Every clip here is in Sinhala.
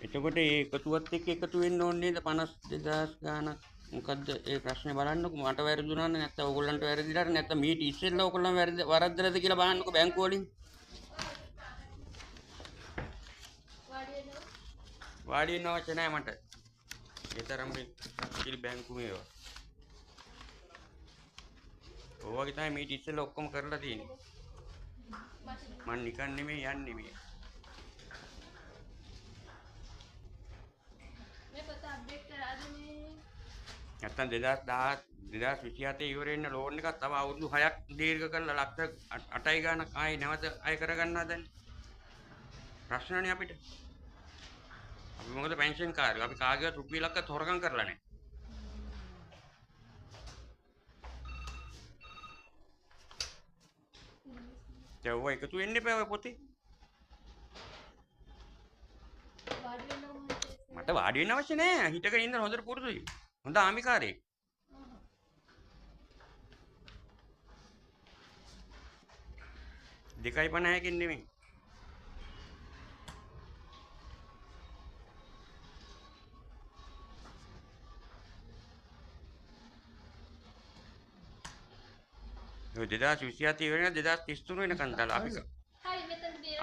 එතකොට ඒ එකතුවත් එක්ක එකතු වෙන්න ඕනේ නේද 52000 ගාණක්. මොකද්ද ඒ ප්‍රශ්නේ බලන්නකො මට වැරදුනා නම් නැත්නම් ඕගොල්ලන්ට වැරදිලාට නැත්නම් මීට ඉස්සෙල්ලා ඕගොල්ලන් වරද්දලාද කියලා බලන්නකො බැංකුව වලින්. වාඩි වෙන්න අවශ්‍ය නැහැ මට. ඒ තරම් මේ සක්කිලි බැංකු මේවා. ඔයගෙ තමයි මීට ඉස්සෙල්ලා ඔක්කොම කරලා තියෙන්නේ. මං නිකන් නෙමෙයි යන්නේ මේ. නැත්තම් 2027 ඉවර වෙන්න ලෝන් එකක් තව අවුරුදු 6ක් දීර්ඝ කරලා ලක්ෂ 8යි ගාණක් ආයේ නැවත අය කරගන්න හදන්නේ. ප්‍රශ්නනේ අපිට. අපි මොකද පෙන්ෂන් කාර්යය. අපි කාගේවත් රුපියලක්වත් හොරකම් කරලා නැහැ. ඒව එකතු වෙන්න එපා ඔය පොතේ. මට වාඩි වෙන්න අවශ්‍ය නැහැ. හිටගෙන ඉන්න හොඳට පුරුදුයි. හොඳ ආමිකාරයෙක්. දෙකයි 50කින් නෙමෙයි. ඔය 2027 වෙන 2033 වෙනකන් දාලා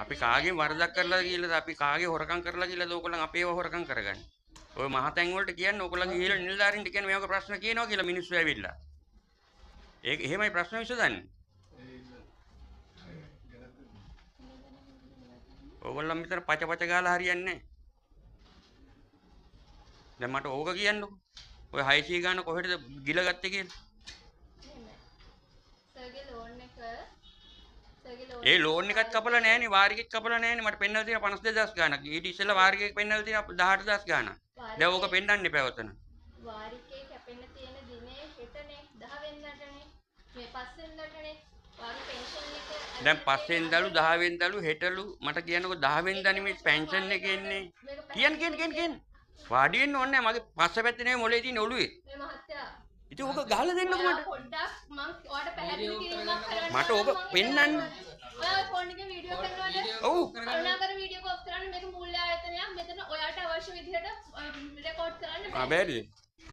අපි කාගේ වරදක් කරලා කියලාද අපි කාගේ හොරකම් කරලා කියලාද ඕගොල්ලන් අපේව හොරකම් කරගන්නේ. ඔය මහතැන් වලට කියන්නේ ඕගොල්ලන්ගේ ඉහළ නිලධාරීන්ට කියන්නේ මේක ප්‍රශ්න කියනවා කියලා මිනිස්සු ඇවිල්ලා. ඒක එහෙමයි ප්‍රශ්න විසඳන්නේ. ඕගොල්ලන් මෙතන පච ගාලා හරියන්නේ නැහැ. දැන් මට ඕක කියන්නකො. ඔය 600 ගාන කොහෙටද ගිල ගත්තේ කියලා. ඒ ලෝන් එකත් කපලා නැහැනේ වාරිකෙත් කපලා නැහැනේ මට පෙන්නලා තියෙන 52000 ගාණක්. ඊට ඉස්සෙල්ලා වාරිකෙක පෙන්නලා තියෙන 18000 ගාණක්. දැන් ඕක පෙන්නන්න එපා ඔතන. වාරිකේ කැපෙන්න තියෙන දිනේ හෙටනේ 10 වෙනිදාටනේ. මේ 5 වෙනිදාටනේ. වාගේ පෙන්ෂන් එක දැන් 5 වෙනිදාලු 10 වෙනිදාලු හෙටලු මට කියන්නකො 10 වෙනිදා නෙමෙයි පෙන්ෂන් එක එන්නේ. කියන්න. වාඩි වෙන්න ඕනේ නැහැ. මගේ පස්ස පැත්තේ නෙමෙයි මොලේ තියෙන ඔළුවේ. මේ මහත්තයා ඉතින් ඕක ගහලා දෙන්නකො මට. පොඩ්ඩක් මම ඔයාලට පැහැදිලි කිරීමක් කරන්න. මට ඕක පෙන්නන්න. ඔයා ෆෝන් එකේ වීඩියෝ කරනවද? ඔව්. කරුණාකර වීඩියෝ කෝප් කරන්න මේක මූල්‍ය ආයතනයක්. මෙතන ඔයාලට අවශ්‍ය විදිහට රෙකෝඩ් කරන්න බෑ. ආ බෑද?